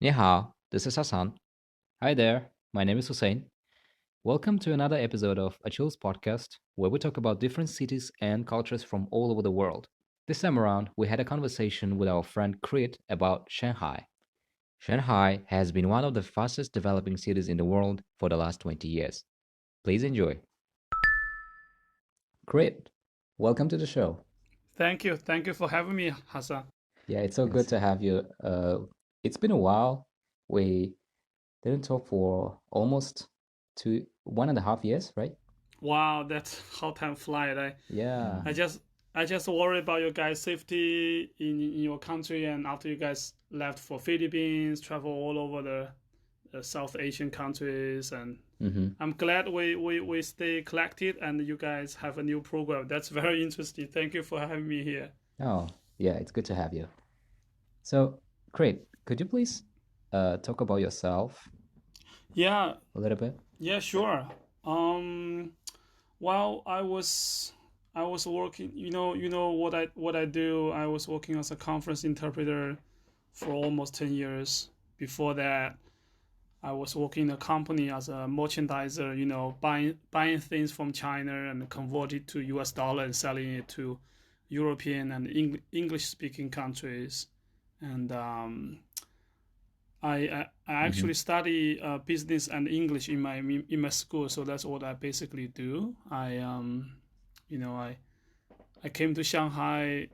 Ni hao, this is Hassan. Hi there, my name is Hussein. Welcome to another episode of Achil's podcast, where we talk about different cities and cultures from all over the world. This time around, we had a conversation with our friend Creed about Shanghai. Shanghai has been one of the fastest developing cities in the world for the last 20 years. Please enjoy. Creed, welcome to the show. Thank you. Thank you for having me, Hassan. Yeah, it's so good Yes. to have you. It's been a while. We didn't talk for almost 1.5 years, right? Wow, that's how time flies. Yeah. I just I just worry about your guys' safety in your country, and after you guys left for Philippines, travel all over the South Asian countries, and Mm-hmm. I'm glad we stay collected and you guys have a new program. That's very interesting. Thank you for having me here. Oh, yeah, it's good to have you. So, great. Could you please talk about yourself Yeah, a little bit? yeah, sure. Um, While I was working, you know what I do. I was working as a conference interpreter for almost 10 years. Before that, I was working in a company as a merchandiser. Buying things from China and convert it to U.S. dollar and selling it to European and English speaking countries. And I Mm-hmm. actually study business and English in my school, so that's what I basically do. I came to Shanghai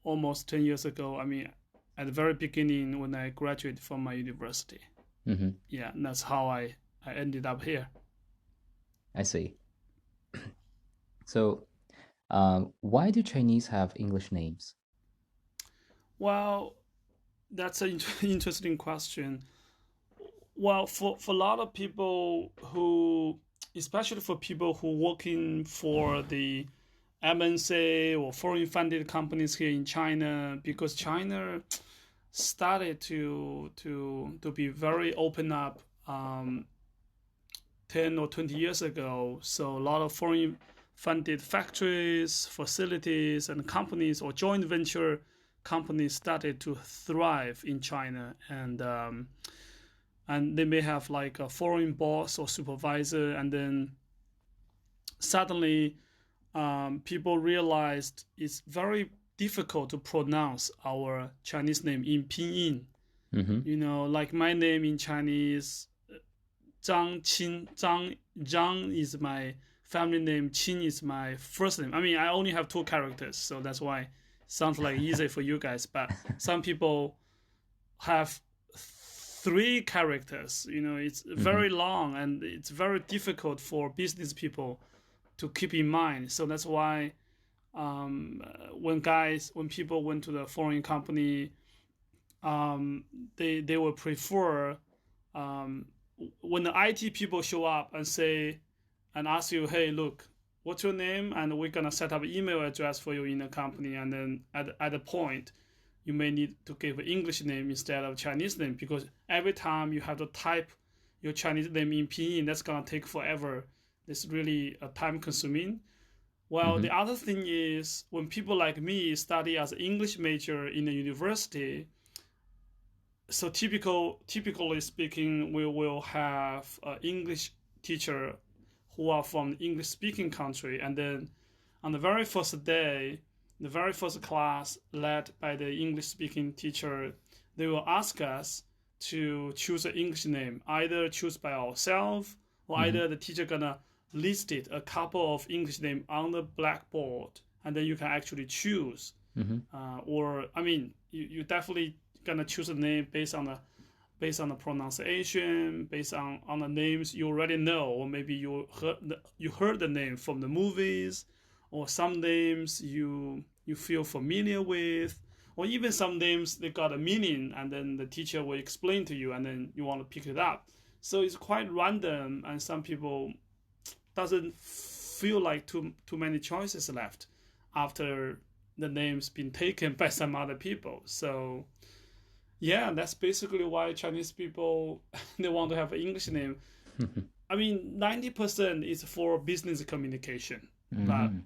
almost 10 years ago. I mean, at the very beginning when I graduated from my university. Mm-hmm. Yeah, and that's how I ended up here. I see. So, why do Chinese have English names? Well, that's an interesting question. Well, for a lot of people who, especially for people who working for the MNC or foreign funded companies here in China, because China started to be very open up 10 or 20 years ago. So a lot of foreign funded factories, facilities, and companies or joint venture companies started to thrive in China, and they may have like a foreign boss or supervisor, and then suddenly people realized it's very difficult to pronounce our Chinese name in pinyin. Mm-hmm. Like my name in Chinese, Zhang Qin. Zhang is my family name. Qin is my first name. I mean, I only have two characters, so that's why it sounds like easy for you guys. But some people have three characters. It's Mm-hmm. very long and it's very difficult for business people to keep in mind. So that's why when people went to the foreign company, they will prefer um, when the IT people show up and say and ask you, hey, look, what's your name? And we're gonna set up an email address for you in the company. And then at a point, you may need to give an English name instead of Chinese name because every time you have to type your Chinese name in pinyin, that's gonna take forever. It's really time consuming. Well, Mm-hmm. the other thing is when people like me study as an English major in a university, so typically speaking, we will have an English teacher who are from English speaking country, and then on the very first day, the very first class led by the English speaking teacher, they will ask us to choose an English name, either choose by ourselves or Mm-hmm. either the teacher gonna list it a couple of English name on the blackboard, and then you can actually choose. Mm-hmm. Or I mean, you definitely gonna choose a name based on the pronunciation, based on the names you already know, or maybe you heard the name from the movies, or some names you feel familiar with, or even some names they got a meaning, and then the teacher will explain to you, and then you want to pick it up. So it's quite random, and some people doesn't feel like too many choices left after the name's been taken by some other people. So yeah, that's basically why Chinese people they want to have an English name. I mean, 90% is for business communication, but Mm-hmm.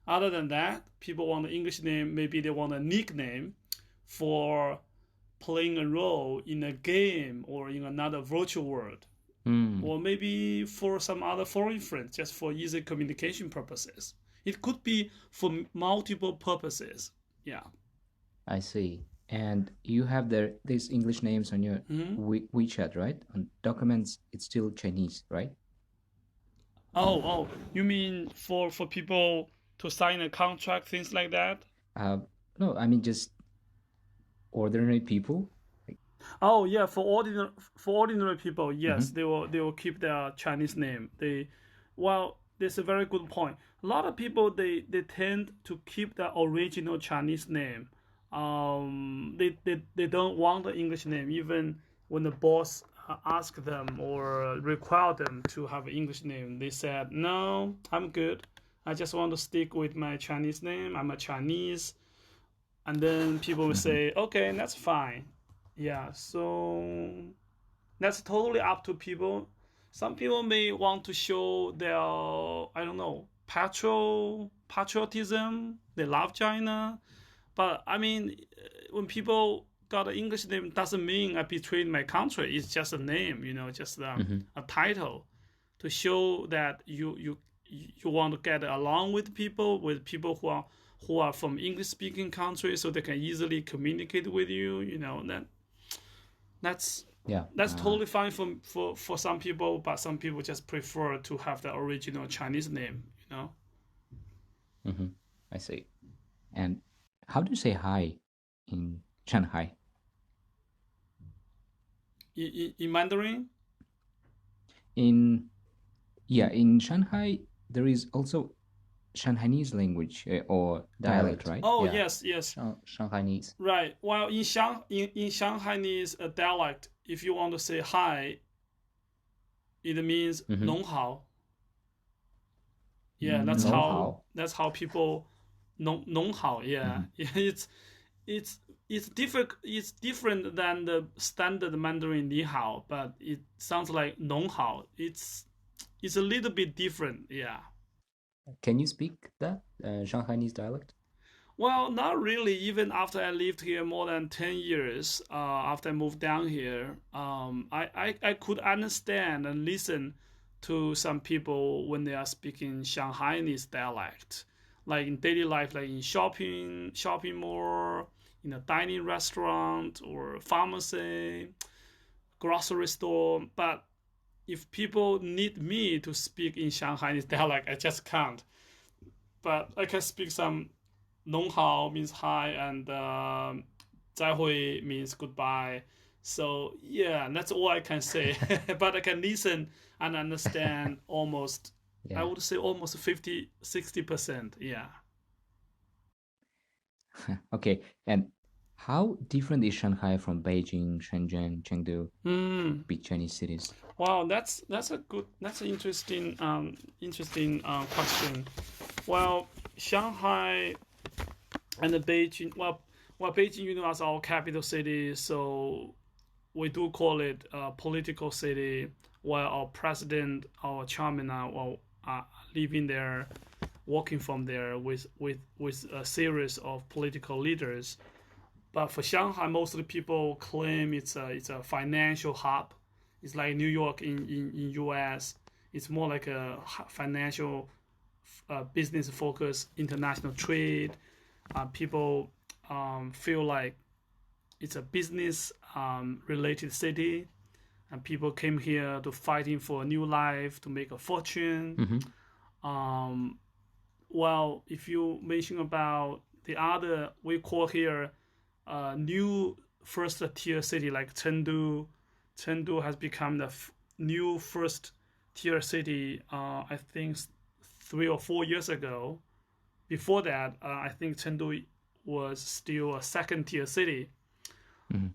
other than that, people want an English name. Maybe they want a nickname for playing a role in a game or in another virtual world, Mm, or maybe for some other foreign friends, just for easy communication purposes. It could be for multiple purposes. Yeah. I see. And you have these English names on your Hmm. WeChat, right? On documents, it's still Chinese, right? Oh, you mean for people to sign a contract, things like that? Uh, no, I mean just ordinary people. Like, Oh yeah, for ordinary people, yes, mhm, they will keep their Chinese name. Well, that's a very good point. A lot of people they tend to keep their original Chinese name. They don't want the English name, even when the boss ask them or require them to have an English name. They said, "No, I'm good. I just want to stick with my Chinese name. I'm a Chinese." And then people will mhm, say, "Okay, that's fine." Yeah, so that's totally up to people. Some people may want to show their, I don't know, patriotism. They love China, but I mean, when people got an English name, doesn't mean I betrayed my country. It's just a name, just mhm, a title to show that you want to get along with people who are from English speaking countries, so they can easily communicate with you. That's yeah. that's totally fine for some people, but some people just prefer to have the original Chinese name. Mhm, I see. And how do you say hi in Shanghai? In Mandarin. In Yeah, in Shanghai, there is also Shanghainese language or dialect, Dialect. right? Oh Yeah, yes, yes, Shanghainese. right. Well, in Shanghainese dialect, if you want to say hi, it means mm-hmm. 侬好. Yeah, that's No how how. that's how people 侬好. Yeah, Mm-hmm. yeah. It's it's different than the standard Mandarin 你好, but it sounds like 侬好. It's a little bit different. Yeah. Can you speak that Shanghainese dialect? Well, not really. Even after I lived here more than 10 years, after I moved down here, I could understand and listen to some people when they are speaking Shanghainese dialect, like in daily life, like in shopping mall, in a dining restaurant or pharmacy, grocery store. But if people need me to speak in Shanghainese dialect, I just can't. But I can speak some 侬好 means hi, and 再会 means goodbye. So yeah, that's all I can say. But I can listen and understand almost, I Yeah. would say almost 50, 60%. Yeah. Okay. And how different is Shanghai from Beijing, Shenzhen, Chengdu, Mm. big Chinese cities? Wow, that's an interesting question. Well, Shanghai and the Beijing, well, Beijing, as our capital city, so we do call it a political city, while our president, our chairman are living there, working from there with a series of political leaders. But for Shanghai, mostly people claim it's a financial hub. It's like New York in US. It's more like a financial business focused international trade. People feel like it's a business related city, and people came here to fighting for a new life to make a fortune. Mm-hmm. Um, well, if you mention about the other, we call here new first tier city like Chengdu. Chengdu has become the new first tier city. I think 3 or 4 years ago. Before that, I think Chengdu was still a second tier city. Mm-hmm.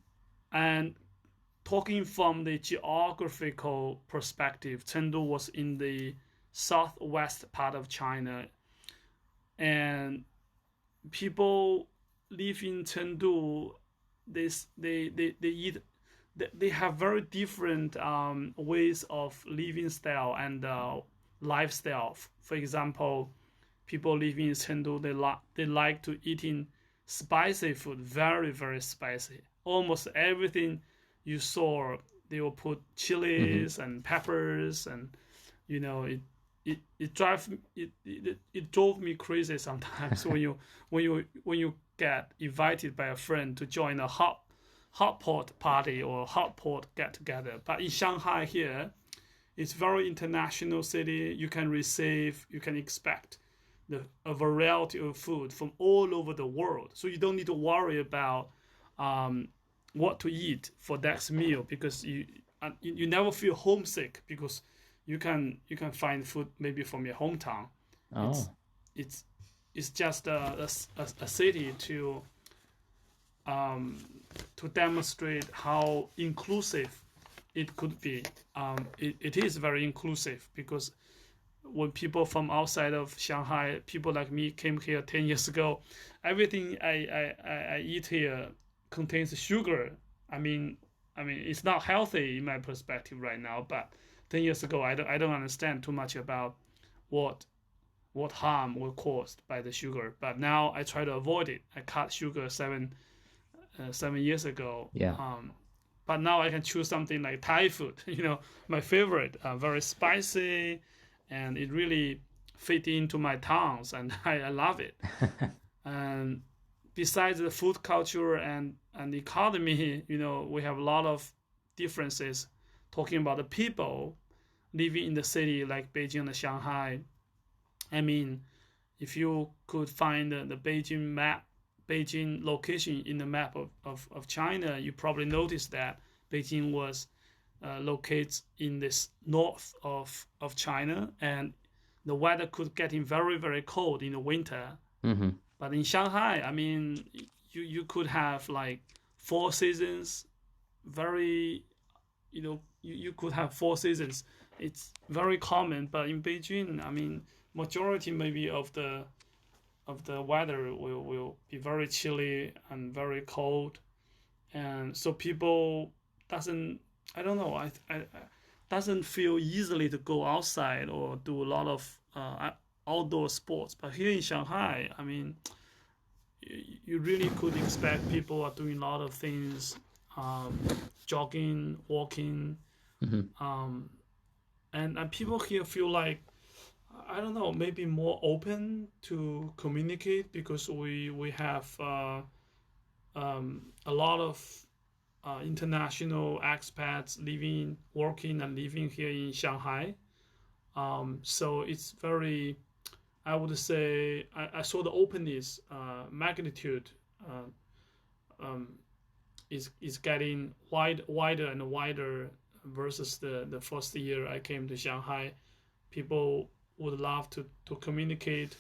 And talking from the geographical perspective, Chengdu was in the southwest part of China, and people live in Chengdu. They eat. They have very different ways of living style and lifestyle. For example, people living in Chengdu, they like to eating spicy food, very very spicy. almost everything you saw, they will put Mm-hmm. chilies and peppers, and you know it drove me crazy sometimes when you get invited by a friend to join a hot pot party or hot pot get together. But in Shanghai here, it's very international city. You can expect a variety of food from all over the world. So you don't need to worry about um, what to eat for next meal, because you never feel homesick, because you can find food maybe from your hometown. It's Oh, it's it's just a city um, to demonstrate how inclusive it could be. It is very inclusive, because when people from outside of Shanghai, people like me came here 10 years ago, everything I eat here contains sugar. I mean, it's not healthy in my perspective right now, but 10 years ago, I don't understand too much about what what harm was caused by the sugar. But now I try to avoid it. I cut sugar 7 years ago. yeah. But now I can choose something like Thai food, my favorite, very spicy, and it really fit into my tongues, and I love it. And besides the food culture and the economy, we have a lot of differences. Talking about the people living in the city like Beijing and Shanghai, I mean, if you could find the Beijing location in the map of China, you probably noticed that Beijing was located in this north of China, and the weather could get in very, very cold in the winter. Mm-hmm. But in Shanghai, I mean, you could have like 4 seasons, very, you could have 4 seasons. It's very common, but in Beijing, I mean, majority maybe of the weather will be very chilly and very cold, and so people doesn't, I don't know, I doesn't feel easily to go outside or do a lot of outdoor sports. But here in Shanghai, I mean, you really could expect people are doing a lot of things, um, jogging, walking, Mm-hmm. um, and people here feel like, I don't know, maybe more open to communicate, because we have a lot of international expats living, working, and living here in Shanghai. So it's very, I would say, I saw the openness magnitude uh, um, is getting wider and wider versus the first year I came to Shanghai. People would love to communicate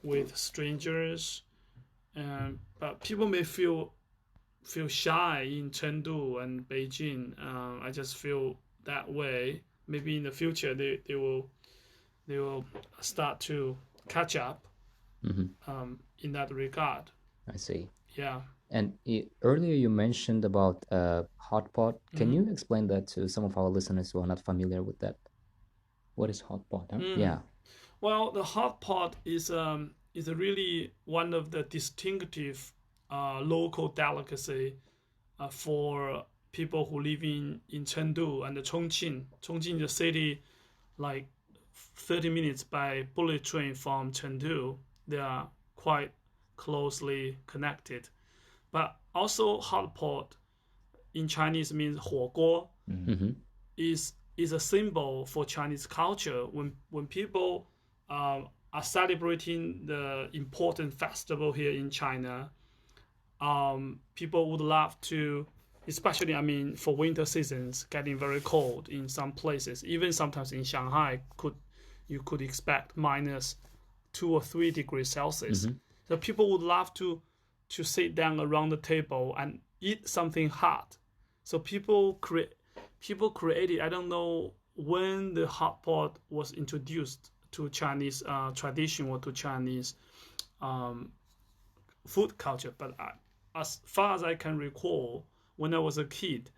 with strangers, and but people may feel shy in Chengdu and Beijing. I just feel that way. Maybe in the future they will start to catch up Mm-hmm. in that regard. I see. Yeah. And earlier you mentioned about hot pot. Can Mm-hmm. you explain that to some of our listeners who are not familiar with that? What is hot pot? Huh? Mm. Yeah. Well, the hot pot is a really one of the distinctive local delicacy for people who live in Chengdu and Chongqing. Chongqing is a city like 30 minutes by bullet train from Chengdu. They are quite closely connected. But also hot pot in Chinese means 火锅, Mm-hmm. is a symbol for Chinese culture. When people are celebrating the important festival here in China, people would love to, especially, I mean, for winter seasons, getting very cold in some places. Even sometimes in Shanghai, you could expect -2 or 3 degrees Celsius. Mm-hmm. So people would love to sit down around the table and eat something hot. So people created. I don't know when the hot pot was introduced to Chinese tradition or to Chinese um, food culture, but as far as I can recall, when I was a kid,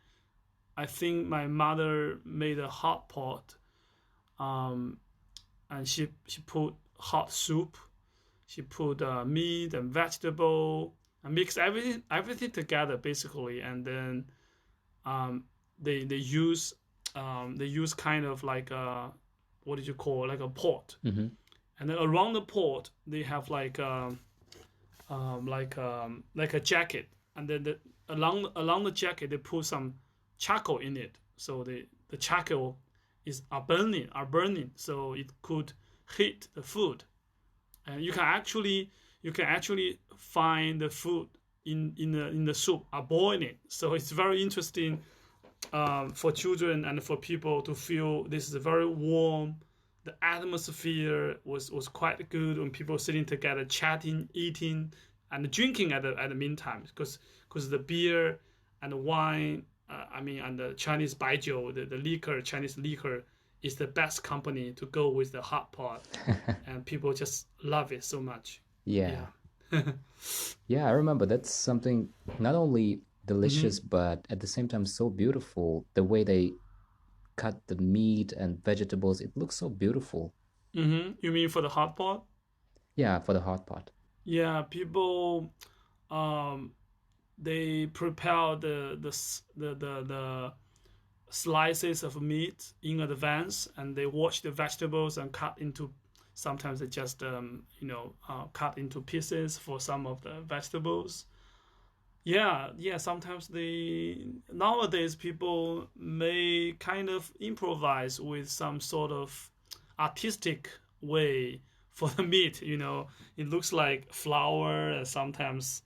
I think my mother made a hot pot, um, and she put hot soup, she put meat and vegetable, and mix everything together basically, and then um, they use kind of like a, what did you call, like a pot, Mm-hmm. and then around the pot they have like a jacket, and then along the jacket they put some charcoal in it, so the charcoal are burning, so it could heat the food, and you can actually find the food in the soup are boiling. So it's very interesting for children and for people to feel this is very warm. The atmosphere was quite good when people sitting together, chatting, eating, and drinking at the meantime, because the beer and the wine, and the Chinese baijiu, the liquor, Chinese liquor, is the best company to go with the hot pot, and people just love it so much. Yeah. Yeah. Yeah, I remember that's something not only hmm delicious, but at the same time so beautiful. The way they cut the meat and vegetables, it looks so beautiful. You mean for the hot pot? Yeah, for the hot pot. Yeah, people um they prepare the slices of meat in advance, and they wash the vegetables and cut into, sometimes they just cut into pieces for some of the vegetables. Yeah, sometimes they nowadays people may kind of improvise with some sort of artistic way for the meat. It looks like flour, and sometimes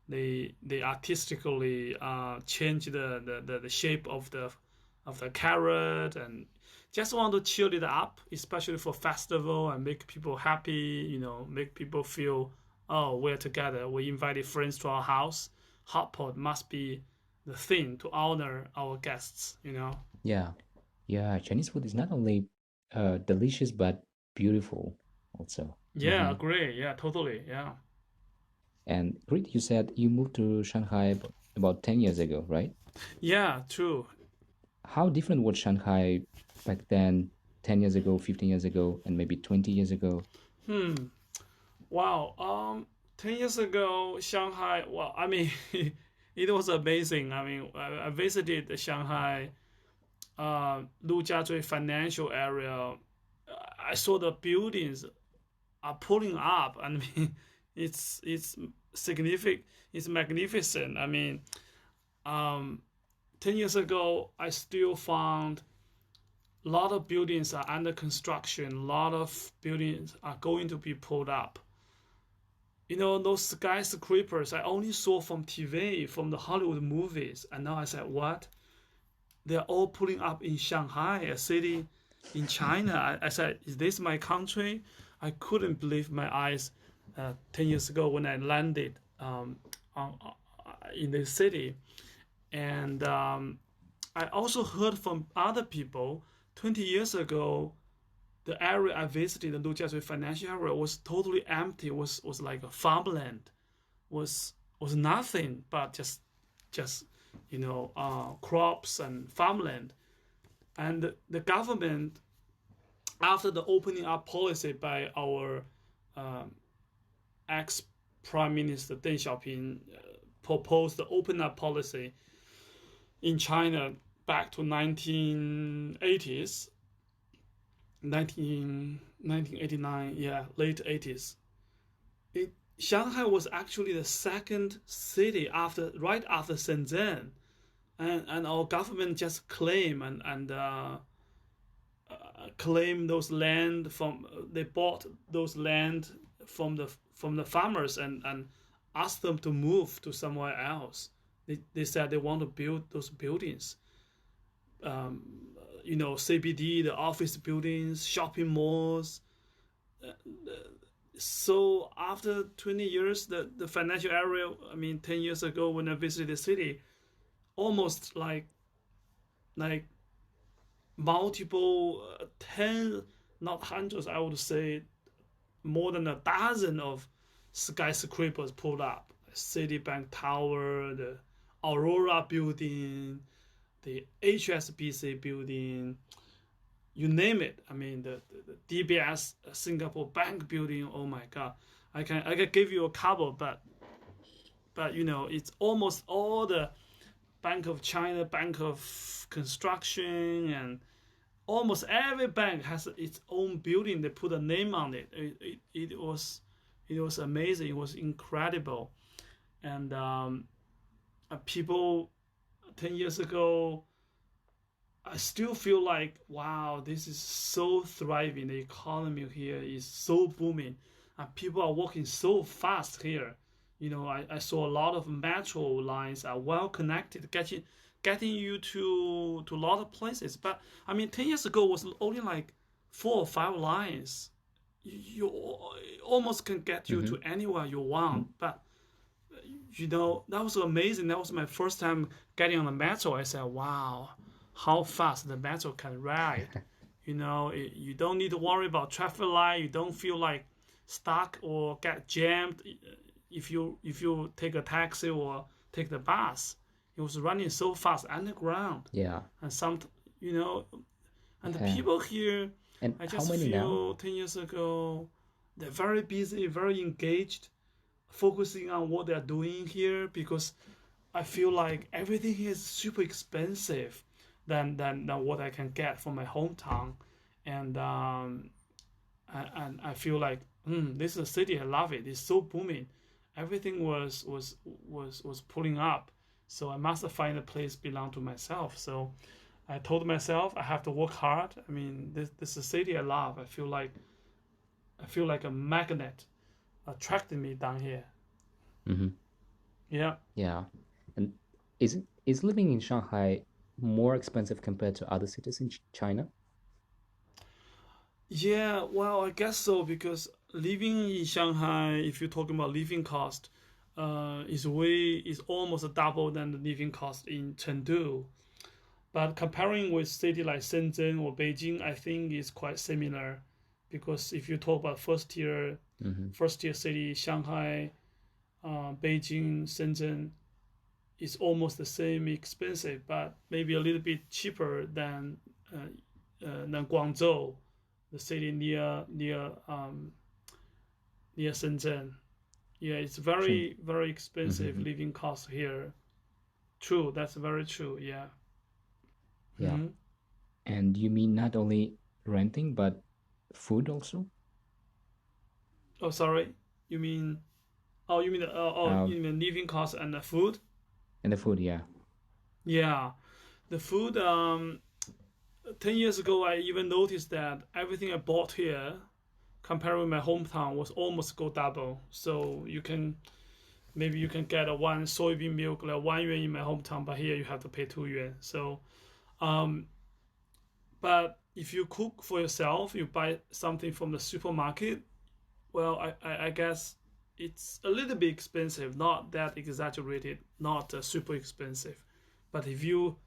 they artistically change the shape of the carrot, and just want to chill it up, especially for festival, and make people happy. Make people feel, oh, we're together. We invited friends to our house. Hot pot must be the thing to honor our guests. Yeah. Yeah, Chinese food is not only delicious but beautiful also. Yeah, Hmm. agree. Yeah, totally. Yeah. And Grit, you said you moved to Shanghai about 10 years ago, right? Yeah, true. How different was Shanghai back then, 10 years ago, 15 years ago, and maybe 20 years ago? Hmm. Wow. 10 years ago, Shanghai. Well, I mean, it was amazing. I mean, I visited the Shanghai, Lujiazui financial area. I saw the buildings are pulling up. I mean, it's significant. It's magnificent. I mean, um, 10 years ago, I still found a lot of buildings are under construction. A lot of buildings are going to be pulled up. Those skyscrapers I only saw from TV, from the Hollywood movies, and now I said, what? They're all pulling up in Shanghai, a city in China. I said, is this my country? I couldn't believe my eyes 10 years ago when I landed in the city. And I also heard from other people 20 years ago, the area I visited, the Lujiazui financial area, was totally empty. Was like a farmland. Was nothing but just crops and farmland. And the government, after the opening up policy by our um, ex Prime Minister Deng Xiaoping, proposed the open up policy in China back to 1980s, 1989, yeah, late 80s. Shanghai was actually the second city right after Shenzhen, and our government just claim and claim those land from they bought those land from the farmers, and asked them to move to somewhere else. They said they want to build those buildings, um, CBD, the office buildings, shopping malls. So after 20 years, the financial area, I mean, 10 years ago when I visited the city, almost like multiple, 10, not hundreds, I would say more than a dozen of skyscrapers pulled up. Citibank Tower, the Aurora building, the HSBC building, you name it. I mean, the DBS Singapore Bank building. Oh my God, I can give you a couple, but but it's almost all the Bank of China, Bank of Construction, and almost every bank has its own building. They put a name on it. It was amazing. It was incredible, and people 10 years ago, I still feel like, wow, this is so thriving. The economy here is so booming, and people are walking so fast here. I saw a lot of metro lines are well connected, getting you to a lot of places. But I mean, 10 years ago was only like 4 or 5 lines. You almost can get you Mm-hmm. to anywhere you want. But that was amazing. That was my first time getting on the metro. I said, wow, how fast the metro can ride. You don't need to worry about traffic light. You don't feel like stuck or get jammed if you take a taxi or take the bus. It was running so fast underground, Yeah. and you know, and the Yeah. people here, And I how just many now? feel 10 years ago, they're very busy, very engaged, focusing on what they're doing here, because I feel like everything here is super expensive than what I can get from my hometown, and I feel like, this is a city. I love it. It's so booming. Everything was pulling up. So I must find a place belong to myself. So I told myself I have to work hard. I mean, this is a city I love. I feel like a magnet attracting me down here. Mm-hmm. Yeah. Yeah. And is living in Shanghai more expensive compared to other cities in China? Yeah, well, I guess so, because living in Shanghai, if you're talking about living cost, is almost double than the living cost in Chengdu. But comparing with city like Shenzhen or Beijing, I think is quite similar, because if you talk about Mm-hmm. first tier city, Shanghai, Beijing, Shenzhen is almost the same expensive, but maybe a little bit cheaper than Guangzhou, the city near Shenzhen. Yeah, it's Shen. very very expensive Mm-hmm. living cost here. True, that's very true. Yeah. Yeah. Hmm. And you mean not only renting, but food also? Oh, sorry. You mean? Oh, Um, you mean living cost and the food? and the food, yeah. Yeah, the food. 10 years ago, I even noticed that everything I bought here, compared with my hometown, was almost go double. So maybe you can get a one soybean milk like 1 yuan in my hometown, but here you have to pay 2 yuan. So, um, but if you cook for yourself, you buy something from the supermarket. Well, I guess it's a little bit expensive, not that exaggerated, not super expensive. But if you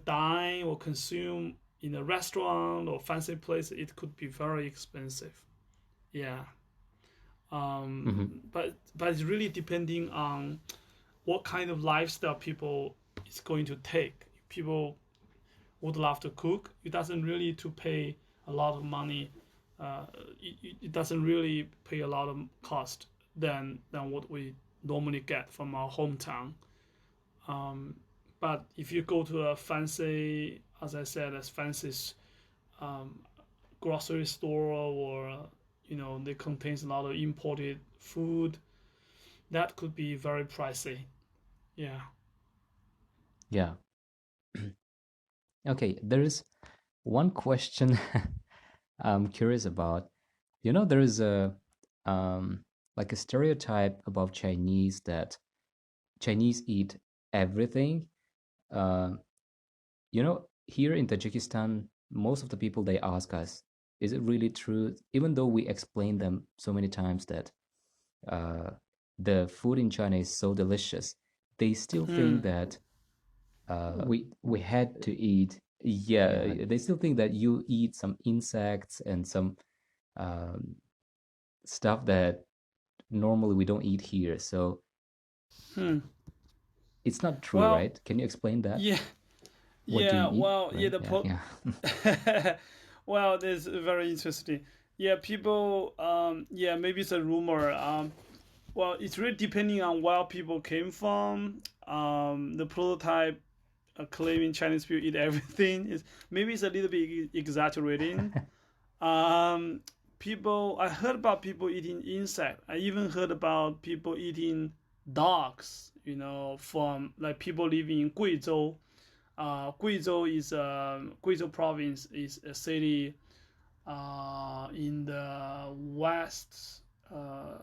dine or consume in a restaurant or fancy place, it could be very expensive. Yeah. Mm-hmm. But it's really depending on what kind of lifestyle people is going to take. People would love to cook. It doesn't really to pay a lot of money. It doesn't really pay a lot of cost than what we normally get from our hometown. Um, but if you go to a fancy, as I said, as fancy um, grocery store, or they contains a lot of imported food, that could be very pricey. Yeah. Yeah. Okay, there is one question I'm curious about. There is a um like a stereotype about Chinese that Chinese eat everything. Uh, here in Tajikistan, most of the people they ask us, is it really true? Even though we explain them so many times that uh, the food in China is so delicious, they still think Hmm. that we had to eat. Yeah, they still think that you eat some insects and some um, stuff that normally we don't eat here. So Hmm. it's not true, Well, right? Can you explain that? yeah, What do you yeah. eat, Well, yeah. right? The Yeah, po- yeah. well, that's very interesting. Yeah, people. Yeah, maybe it's a rumor. Well, it's really depending on where people came from. The prototype claiming Chinese people eat everything is maybe it's a little bit exaggerating. Um, People, I heard about people eating insect. I even heard about people eating dogs. From like people living in Guizhou. Guizhou province is a city in the west, uh,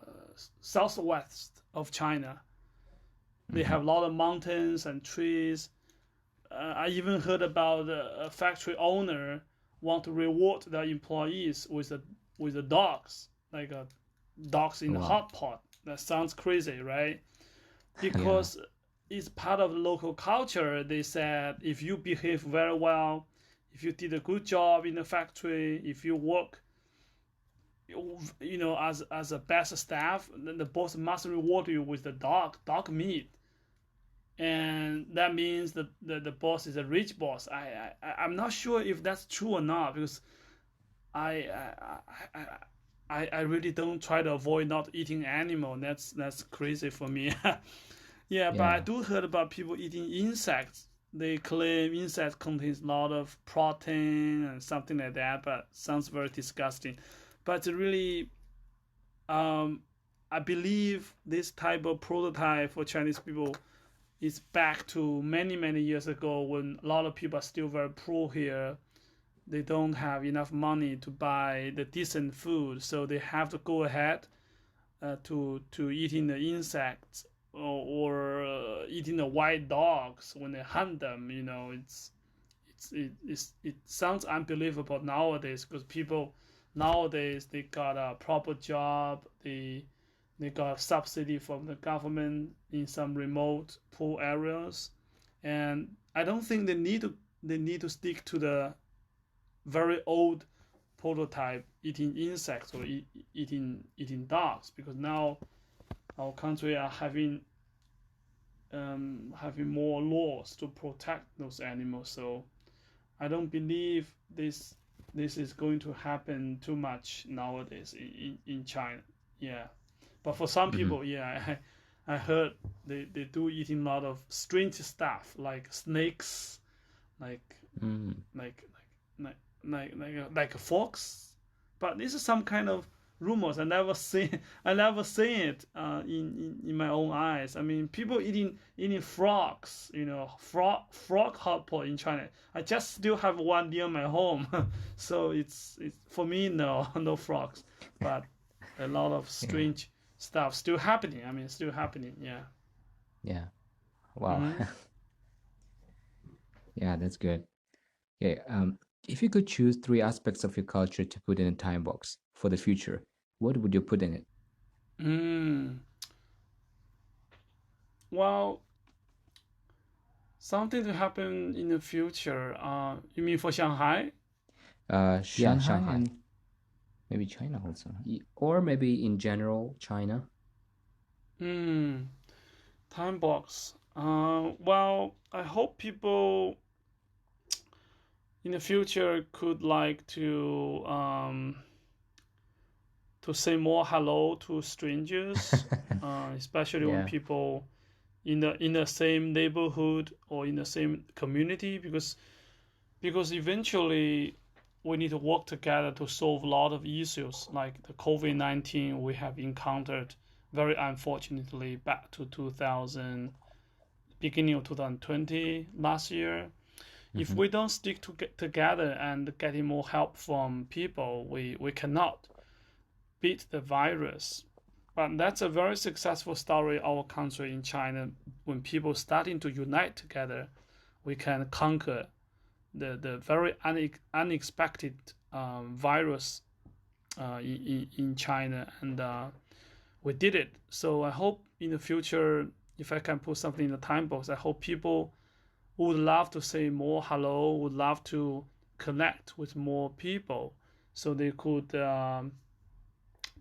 southwest of China. They Hmm. have a lot of mountains and trees. I even heard about a factory owner want to reward their employees with the dogs, like dogs in the Wow. hot pot. That sounds crazy, right? Yeah. Because it's part of local culture. They said if you behave very well, if you did a good job in the factory, if you work, as a best staff, then the boss must reward you with the dog meat, and that means that the boss is a rich boss. I'm not sure if that's true or not because I I really don't try to avoid not eating animal. That's crazy for me. Yeah, but I Yeah. do heard about people eating insects. They claim insects contains a lot of protein and something like that, but sounds very disgusting. But really, um, I believe this type of prototype for Chinese people is back to many many years ago when a lot of people are still very poor here. They don't have enough money to buy the decent food, so they have to go ahead to eating the insects or eating the wild dogs when they hunt them. It sounds unbelievable nowadays because people nowadays they got a proper job, they got subsidy from the government in some remote poor areas, and I don't think they need to stick to the very old prototype eating insects or eating dogs because now our country are having more laws to protect those animals. So I don't believe this is going to happen too much nowadays in China. Yeah, but for some Hmm. people, yeah, I heard they do eating a lot of strange stuff like snakes, like Mm. like like a fox. But this is some kind of rumors. I never seen it in my own eyes. I mean, people eating frogs. Frog hot pot in China. I just still have one near my home, so it's for me no no frogs, but a lot of Yeah. strange stuff still happening. I mean, still happening. Yeah. Yeah. Wow. Hmm. Yeah, that's good. Okay. If you could choose three aspects of your culture to put in a time box for the future, what would you put in it? Mm. Well, something to happen in the future. You mean for Shanghai? Yeah, Shanghai Shanghai, and maybe China also, or maybe in general China. Hmm. Time box. Well, I hope people in the future could like to say more hello to strangers, especially when Yeah. people in the same neighborhood or in the same community, because eventually we need to work together to solve a lot of issues like the COVID-19 we have encountered very unfortunately back to 2000, beginning of 2020 last year. If Hmm. we don't stick together and getting more help from people, we cannot beat the virus. But that's a very successful story our country in China. When people starting to unite together, we can conquer the very unexpected virus in China, and we did it. So I hope in the future, if I can put something in the time box, I hope people would love to say more hello, would love to connect with more people, so they could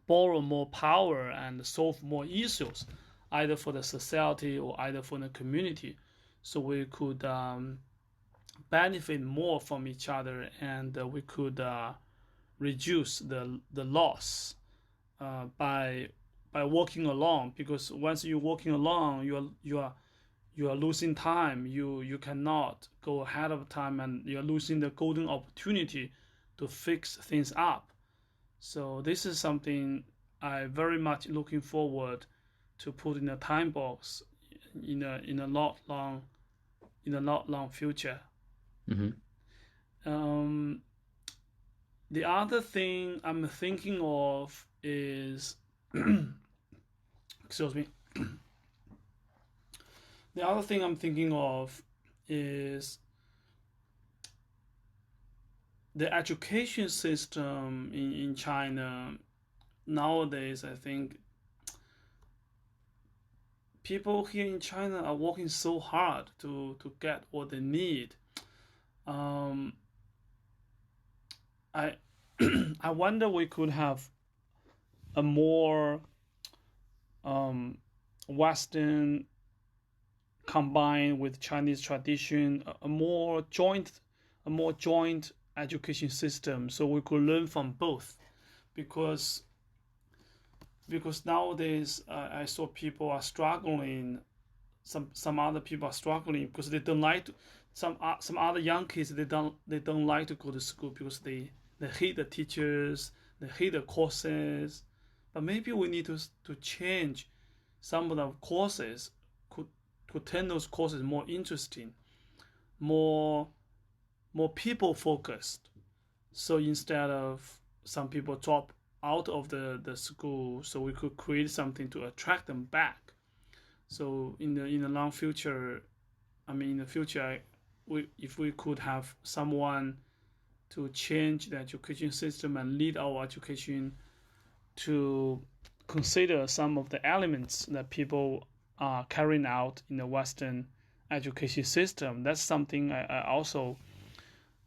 borrow more power and solve more issues, either for the society or either for the community. So we could benefit more from each other, and we could reduce the loss by by walking alone, because once you're walking alone, you are losing time. You cannot go ahead of time, and you're losing the golden opportunity to fix things up. So this is something I very much looking forward to put in a time box in a lot long future. Hmm. Um, the other thing I'm thinking of is excuse me. The other thing I'm thinking of is the education system in China nowadays. I think people here in China are working so hard to get what they need. Um, I I wonder we could have a more um, Western combined with Chinese tradition, a more joint education system, so we could learn from both. Because nowadays I saw people are struggling. Some other people are struggling because they don't like to, some other young kids they don't like to go to school because they hate the teachers, they hate the courses. But maybe we need to change some of the courses, could turn those courses more interesting, more people focused. So instead of some people drop out of the school, so we could create something to attract them back. So in the long future, I mean in the future, if we could have someone to change the education system and lead our education to consider some of the elements that people are carrying out in the Western education system. That's something I also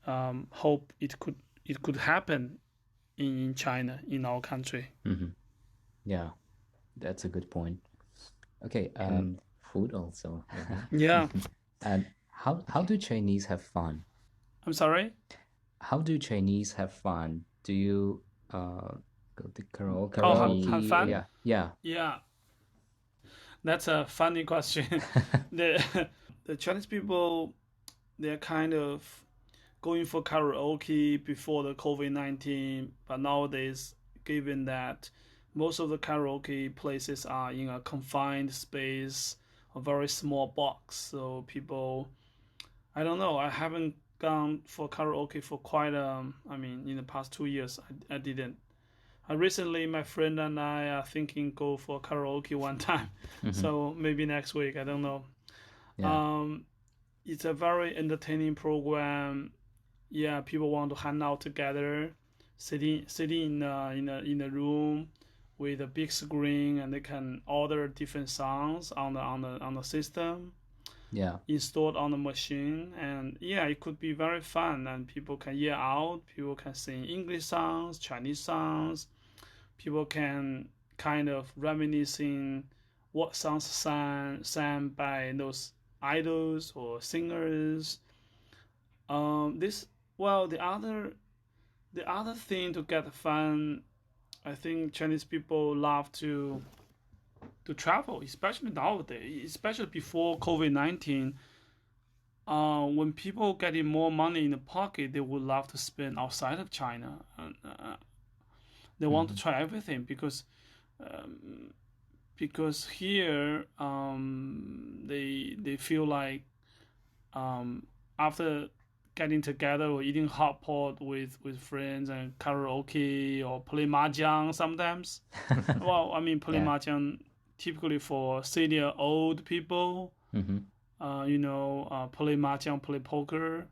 hope it could happen in China, in our country. Hmm. Yeah, that's a good point. Okay, And food also. Yeah, and how do Chinese have fun? I'm sorry. How do Chinese have fun? Do you uh go to Oh, Karaoke. have karaoke? fun. Yeah, yeah. Yeah, that's a funny question. the the Chinese people, they're kind of going for karaoke before the COVID-19, but nowadays, given that most of the karaoke places are in a confined space, a very small box, so people, I don't know, I haven't gone for karaoke for quite I mean, in the past 2 years, I didn't. Recently, my friend and I are thinking go for karaoke one time, Hmm. so maybe next week. I don't know. Yeah, Um, it's a very entertaining program. Yeah, people want to hang out together, sitting in a room with a big screen, and they can order different songs on the system yeah. installed on the machine. And yeah, it could be very fun, and people can yell out, people can sing English songs, Chinese songs, people can kind of reminiscing what songs sang by those idols or singers. This well, the other thing to get fun, I think Chinese people love to travel, especially nowadays, especially before COVID-19. When people getting more money in the pocket, they would love to spend outside of China. And, they want to Hmm. try everything um, because here they feel like after getting together or eating hot pot with friends and karaoke or play mahjong sometimes. Well, I mean play Yeah. mahjong typically for senior old people. Hmm. Play mahjong, play poker.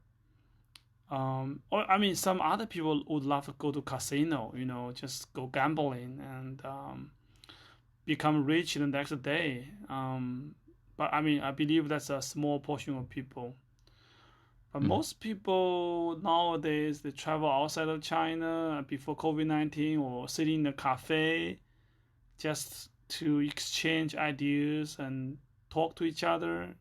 Or I mean, some other people would love to go to casino. Just go gambling and become rich the next day. But I mean, I believe that's a small portion of people. But Hmm. most people nowadays they travel outside of China before COVID-19 or sitting in a cafe just to exchange ideas and talk to each other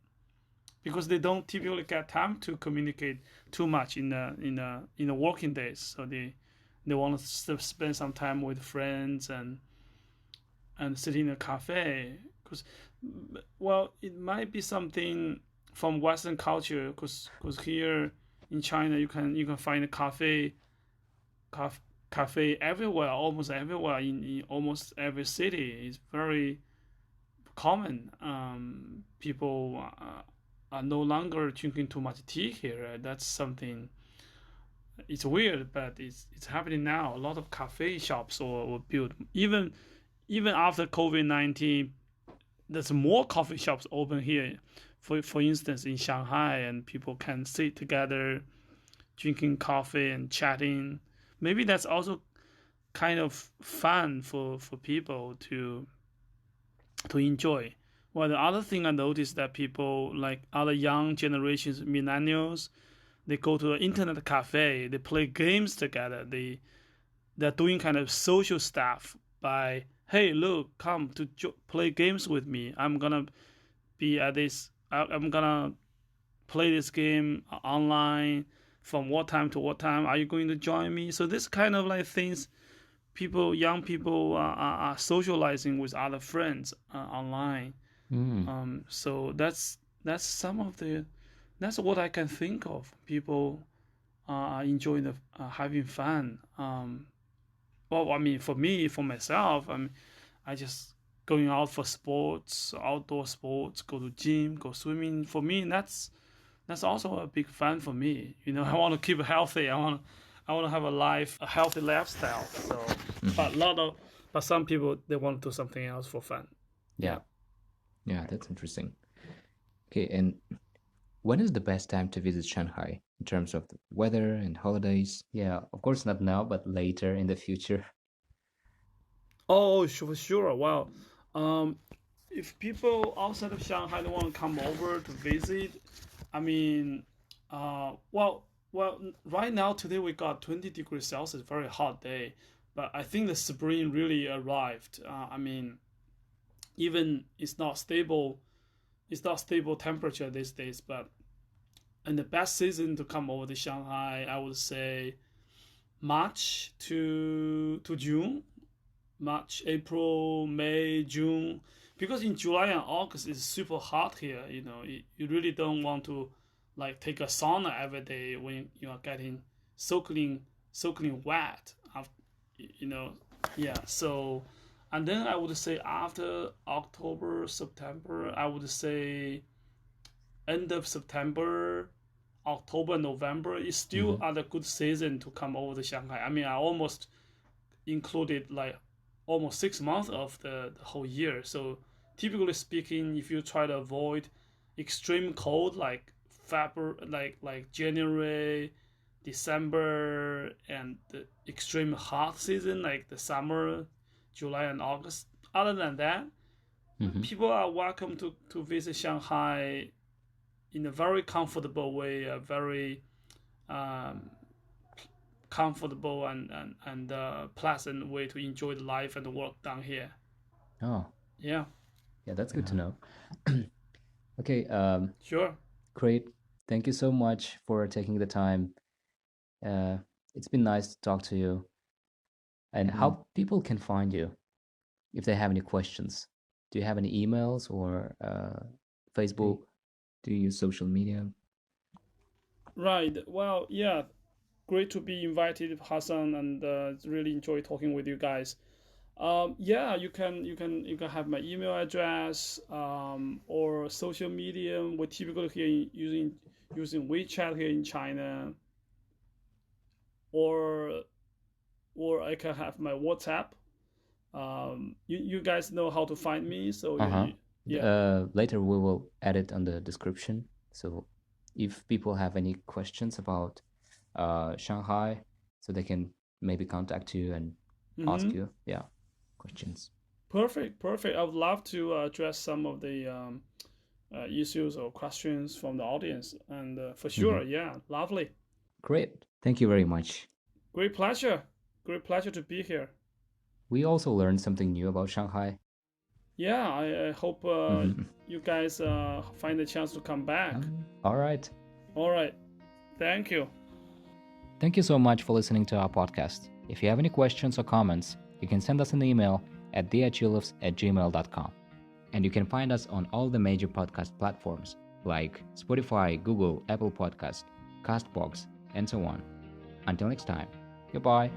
because they don't typically get time to communicate too much in the working days. So they want to spend some time with friends and sitting in a cafe. Because, well, it might be something from Western culture. Because here in China, you can find a cafe everywhere, almost everywhere in almost every city. It's very common. People are no longer drinking too much tea here. That's something. It's weird, but it's happening now. A lot of cafe shops were built. Even after COVID-19, there's more coffee shops open here. For instance, in Shanghai, and people can sit together, drinking coffee and chatting. Maybe that's also kind of fun for people to enjoy. Well, the other thing I noticed that people like other young generations, millennials, they go to an internet cafe, they play games together, they're doing kind of social stuff by, hey, look, come to play games with me. I'm gonna be at this. I'm gonna play this game online from what time to what time. Are you going to join me? So this kind of like things, young people are socializing with other friends online. So that's some of the that's what I can think of. People are enjoying having fun. Well, I mean, for me, for myself, I just going out for sports, outdoor sports, go to gym, go swimming. For me, that's also a big fun for me. I want to keep healthy. I want to have a healthy lifestyle. So, but some people they want to do something else for fun. Yeah. Yeah, that's interesting. Okay, and when is the best time to visit Shanghai in terms of the weather and holidays? Yeah, of course not now, but later in the future. Oh, for sure. Well, if people outside of Shanghai don't want to come over to visit, I mean, well, right now today we got 20 degrees Celsius, very hot day, but I think the spring really arrived. I mean, even it's not stable temperature these days, but and the best season to come over to Shanghai, I would say March to June. March, April, May, June, because in July and August it's super hot here. You really don't want to like take a sauna every day when you are getting soaking wet. You know, yeah. So, and then I would say after October, September, I would say end of September, October, November is still Mm-hmm. at a good season to come over to Shanghai. I mean, I almost included like almost 6 months of the whole year. So typically speaking, if you try to avoid extreme cold like February, like January, December, and the extreme hot season like the summer, July and August. Other than that, Mm-hmm. people are welcome to visit Shanghai in a very comfortable way, a very um, comfortable and pleasant way to enjoy the life and the work down here. Oh, Yeah, yeah, that's good to know. Okay, sure. great. Thank you so much for taking the time. Uh, it's been nice to talk to you. And how people can find you if they have any questions. Do you have any emails or Facebook? Do you use social media? Right. Well, yeah. Great to be invited, Hassan, and really enjoy talking with you guys. Yeah, you can have my email address or social media. We typically here using WeChat here in China, or I can have my WhatsApp. You guys know how to find me, so Uh-huh. yeah. Later we will add it on the description. So if people have any questions about Shanghai, so they can maybe contact you and ask Mm-hmm. you, yeah, questions. Perfect. I would love to address some of the issues or questions from the audience, and for Hmm. sure, yeah, lovely. Great. Thank you very much. Great pleasure. Great pleasure to be here. We also learned something new about Shanghai. Yeah, I hope Hmm. you guys find a chance to come back. All right. All right. Thank you. Thank you so much for listening to our podcast. If you have any questions or comments, you can send us an email at theachilofs@gmail.com. And you can find us on all the major podcast platforms like Spotify, Google, Apple Podcast, Castbox, and so on. Until next time, goodbye.